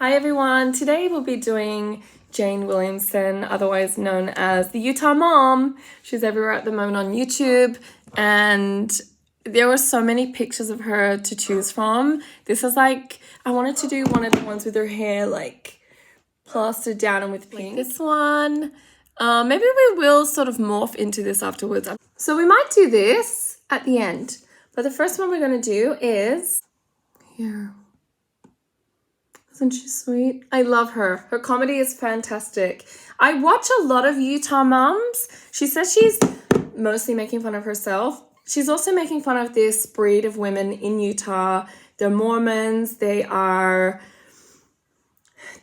Hi everyone, today we'll be doing Jane Williamson, otherwise known as the Utah Mom. She's everywhere at the moment on YouTube, and there were so many pictures of her to choose from. This is like, I wanted to do one of the ones with her hair like plastered down and with pink. Like this one. Maybe we will sort of morph into this afterwards. So we might do this at the end, but the first one we're going to do is here. Isn't she sweet? I love her. Her comedy is fantastic. I watch a lot of Utah moms. She says she's mostly making fun of herself. She's also making fun of this breed of women in Utah. They're Mormons. They are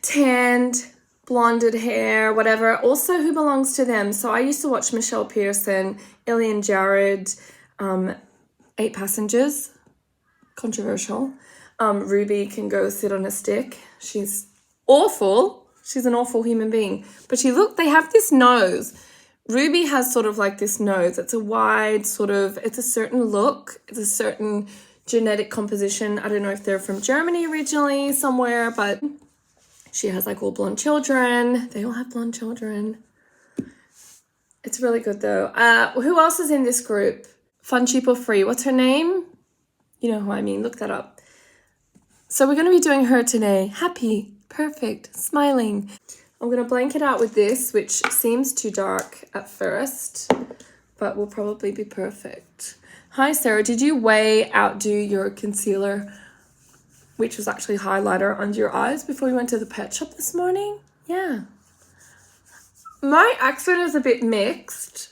tanned, blonded hair, whatever. Also, who belongs to them? So I used to watch Michelle Pearson, Ellie and Jared, 8 Passengers. Controversial. Ruby can go sit on a stick. She's awful. She's an awful human being. But they have this nose. Ruby has sort of like this nose. It's a wide sort of, it's a certain look. It's a certain genetic composition. I don't know if they're from Germany originally somewhere, but she has like all blonde children. They all have blonde children. It's really good though. Who else is in this group? Fun, Cheap or Free. What's her name? You know who I mean. Look that up. So we're going to be doing her today. Happy, perfect, smiling. I'm going to blank it out with this, which seems too dark at first, but will probably be perfect. Hi, Sarah. Did you way outdo your concealer, which was actually highlighter, under your eyes before you went to the pet shop this morning? Yeah. My accent is a bit mixed,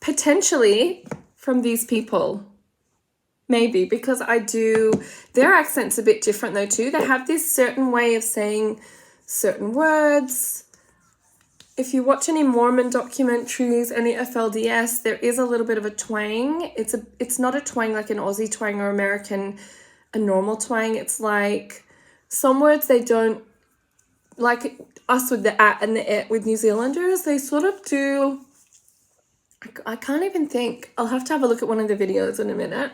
potentially from these people. Maybe, because their accent's a bit different though too. They have this certain way of saying certain words. If you watch any Mormon documentaries, any FLDS, there is a little bit of a twang. It's not a twang like an Aussie twang or a normal twang. It's like some words they don't, like us with the at and the it with New Zealanders, they sort of do. I can't even think. I'll have to have a look at one of the videos in a minute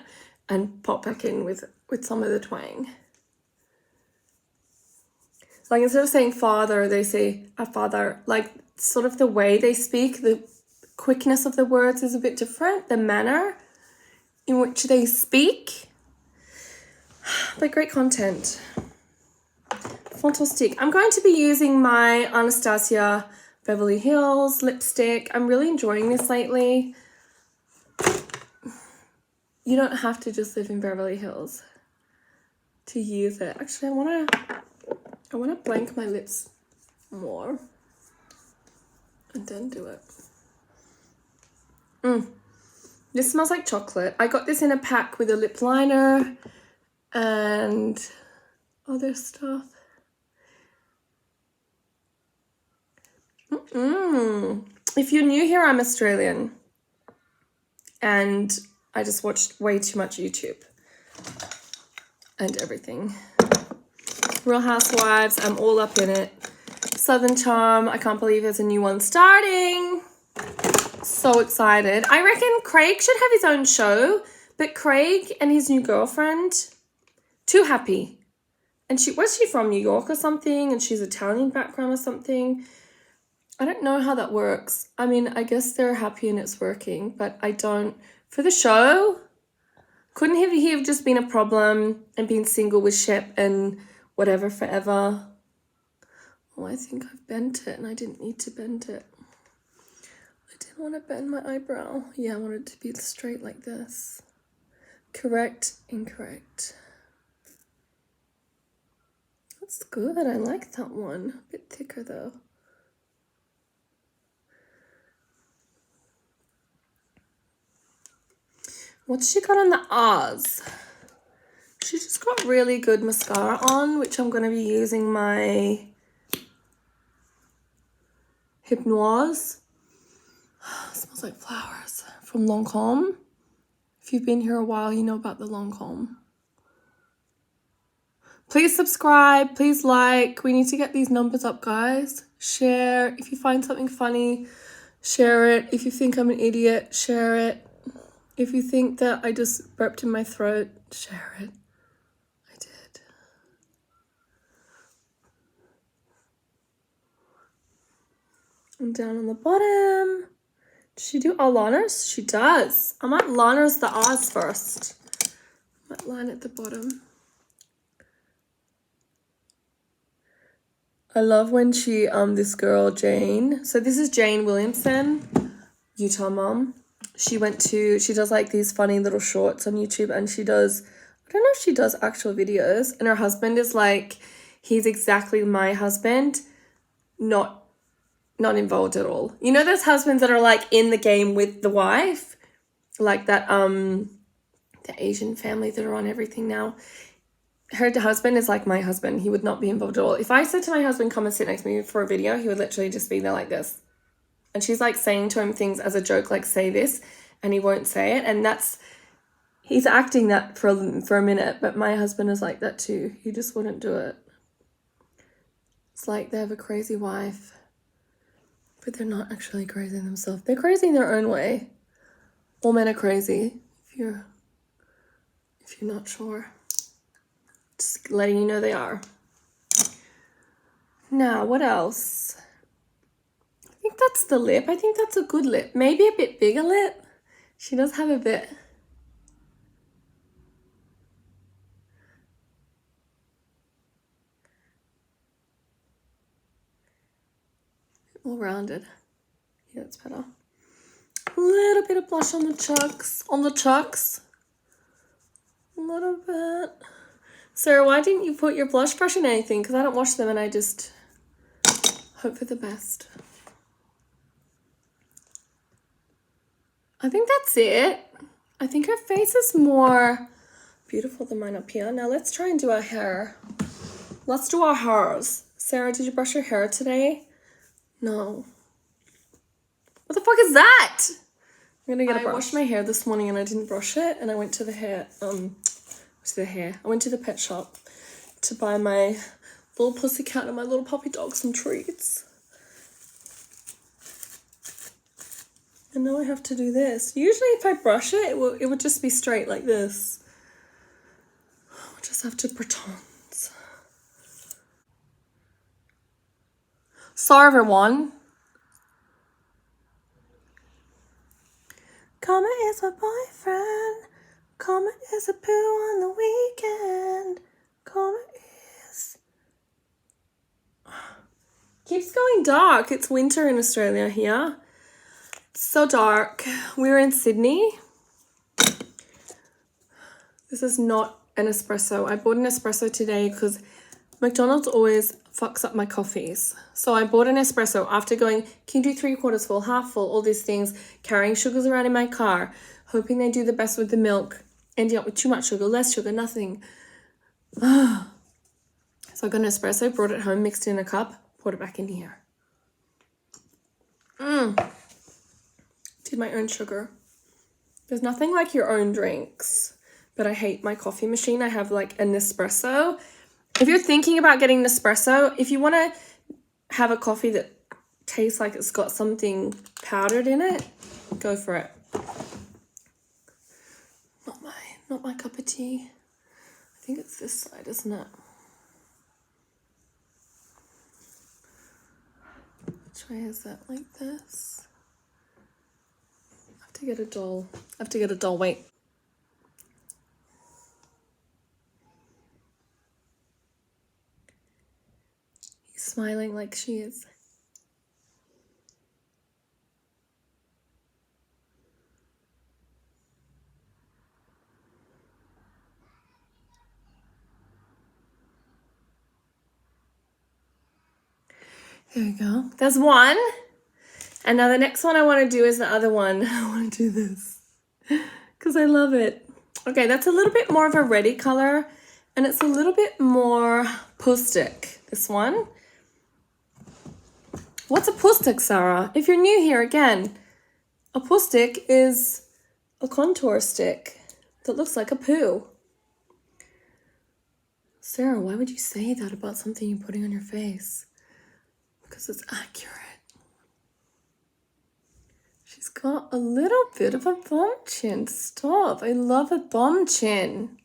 and pop back in with some of the twang. Like instead of saying father, they say a father. Like sort of the way they speak, the quickness of the words is a bit different. The manner in which they speak. But great content. Fantastic. I'm going to be using my Anastasia Beverly Hills lipstick. I'm really enjoying this lately. You don't have to just live in Beverly Hills to use it. Actually, I wanna blank my lips more and then do it. This smells like chocolate. I got this in a pack with a lip liner and other stuff. If you're new here, I'm Australian and I just watched way too much YouTube and everything. Real Housewives, I'm all up in it. Southern Charm, I can't believe there's a new one starting. So excited. I reckon Craig should have his own show, but Craig and his new girlfriend, too happy. And was she from New York or something? And she's Italian background or something. I don't know how that works. I mean, I guess they're happy and it's working, but I don't. For the show, couldn't he have just been a problem and been single with Shep and whatever forever? Oh, I think I've bent it and I didn't need to bend it. I didn't want to bend my eyebrow. Yeah, I wanted it to be straight like this. Correct, incorrect. That's good. I like that one. A bit thicker though. What's she got on the R's? She just got really good mascara on, which I'm going to be using my Hypnose. It smells like flowers from Lancome. If you've been here a while, you know about the Lancome. Please subscribe. Please like. We need to get these numbers up, guys. Share. If you find something funny, share it. If you think I'm an idiot, share it. If you think that I just burped in my throat, share it. I did. And down on the bottom. Does she do all liners? She does. I might liners the eyes first. I might line at the bottom. I love when she, this girl, Jane. So this is Jane Williamson, Utah mom. She does like these funny little shorts on YouTube, and I don't know if she does actual videos. And her husband is like, he's exactly my husband, not involved at all. You know those husbands that are like in the game with the wife? Like that, the Asian family that are on everything now. Her husband is like my husband. He would not be involved at all. If I said to my husband, come and sit next to me for a video, he would literally just be there like this. And she's like saying to him things as a joke, like say this, and he won't say it. And he's acting that for a minute, but my husband is like that too. He just wouldn't do it. It's like they have a crazy wife, but they're not actually crazy themselves. They're crazy in their own way. All men are crazy, if you're not sure. Just letting you know they are. Now, what else? I think that's the lip. I think that's a good lip. Maybe a bit bigger lip. She does have a bit. All rounded. Yeah, that's better. A little bit of blush on the chucks. A little bit. Sarah, why didn't you put your blush brush in anything? Because I don't wash them and I just hope for the best. I think that's it. I think her face is more beautiful than mine up here. Now let's try and do our hair. Let's do our hairs. Sarah, did you brush your hair today? No. What the fuck is that? I'm gonna get a brush. I washed my hair this morning and I didn't brush it, and I went to I went to the pet shop to buy my little pussycat and my little puppy dog some treats. And now I have to do this. Usually if I brush it, it would just be straight like this. I'll just have to pretend. Sorry everyone. Comet is my boyfriend. Comet is a poo on the weekend. Comet is... Keeps going dark. It's winter in Australia here. So dark. We're in Sydney. This is not an espresso. I bought an espresso today because McDonald's always fucks up my coffees. So I bought an espresso after going, can you do 3/4 full, half full, all these things, carrying sugars around in my car, hoping they do the best with the milk, ending up with too much sugar, less sugar, nothing. So I got an espresso, brought it home, mixed it in a cup, poured it back in here. Did my own sugar. There's nothing like your own drinks, but I hate my coffee machine. I have like an Nespresso. If you're thinking about getting an espresso, if you want to have a coffee that tastes like it's got something powdered in it, go for it. Not my cup of tea. I think it's this side, isn't it? Which way is that? Like this? I have to get a doll. Wait. He's smiling like she is. There we go. There's one. And now the next one I want to do is the other one. I want to do this because I love it. Okay, that's a little bit more of a reddy color, and it's a little bit more pustic, this one. What's a pustic, Sarah? If you're new here, again, a pustic is a contour stick that looks like a poo. Sarah, why would you say that about something you're putting on your face? Because it's accurate. She's got a little bit of a bomb chin. Stop. I love a bomb chin.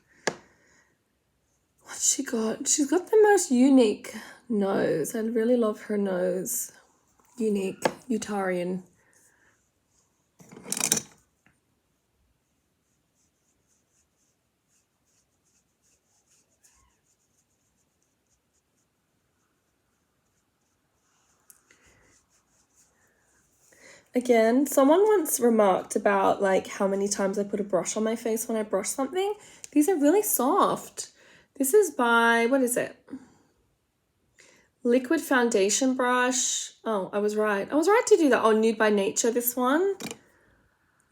What's she got? She's got the most unique nose. I really love her nose. unique, Utarian. Again, someone once remarked about like how many times I put a brush on my face when I brush something. These are really soft. This is by, what is it? Liquid foundation brush. Oh, I was right. I was right to do that. Oh, Nude by Nature, this one.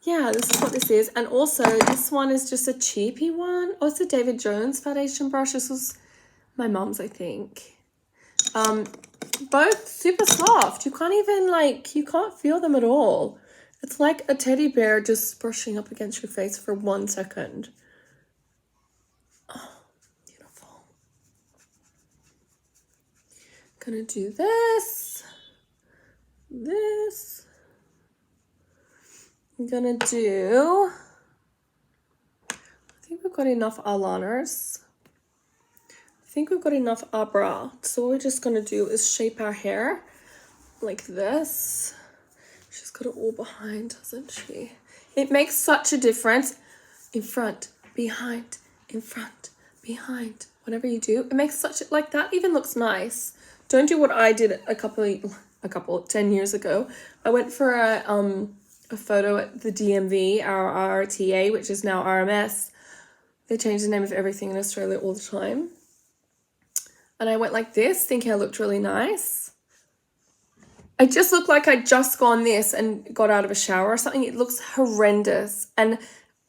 Yeah, this is what this is. And also, this one is just a cheapy one. Oh, it's a David Jones foundation brush. This was my mum's, I think. Both super soft. You can't even you can't feel them at all. It's like a teddy bear just brushing up against your face for 1 second. Oh, beautiful. Gonna do this. I'm gonna do, I think we've got enough eyeliners. I think we've got enough eyebrow. So what we're just gonna do is shape our hair like this. She's got it all behind, doesn't she? It makes such a difference. In front, behind, in front, behind. Whatever you do, it makes such a, like that even looks nice. Don't do what I did a couple 10 years ago. I went for a photo at the DMV, our RTA, which is now RMS. They change the name of everything in Australia all the time. And I went like this, thinking I looked really nice. I just looked like I'd just gone this and got out of a shower or something. It looks horrendous. And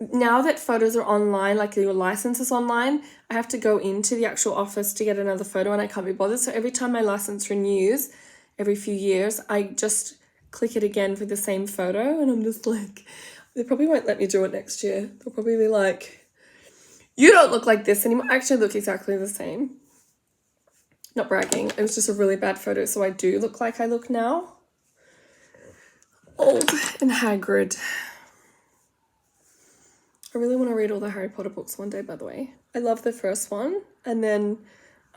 now that photos are online, like your license is online, I have to go into the actual office to get another photo and I can't be bothered. So every time my license renews, every few years, I just click it again for the same photo. And I'm just like, they probably won't let me do it next year. They'll probably be like, you don't look like this anymore. I actually look exactly the same. Not bragging. It was just a really bad photo, so I do look like I look now. Old and haggard. I really want to read all the Harry Potter books one day, by the way. I love the first one, and then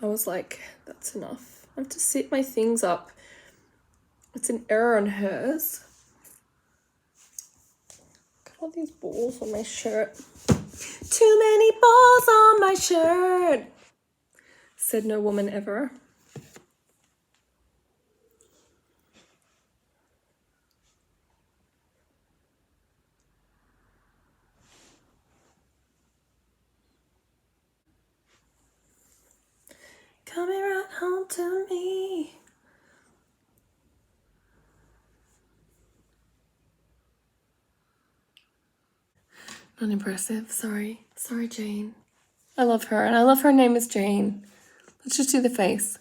I was like, that's enough. I have to set my things up. It's an error on hers. Got all these balls on my shirt. Too many balls on my shirt, said no woman ever. Coming right home to me. Not impressive. Sorry, Jane. I love her, and I love her name is Jane. Let's just do the face.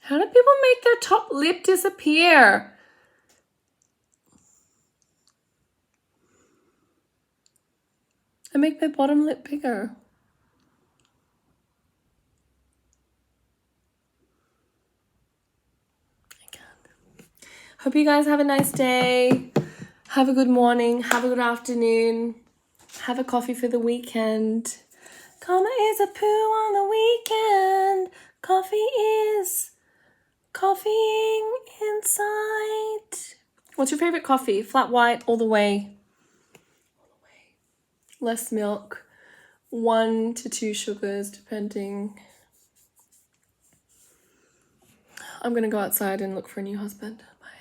How do people make their top lip disappear? I make my bottom lip bigger. I can't. Hope you guys have a nice day. Have a good morning. Have a good afternoon. Have a coffee for the weekend. Karma is a poo on the weekend. Coffee is coffeeing inside. What's your favorite coffee? Flat white all the way. Less milk. 1 to 2 sugars, depending. I'm gonna go outside and look for a new husband. Bye.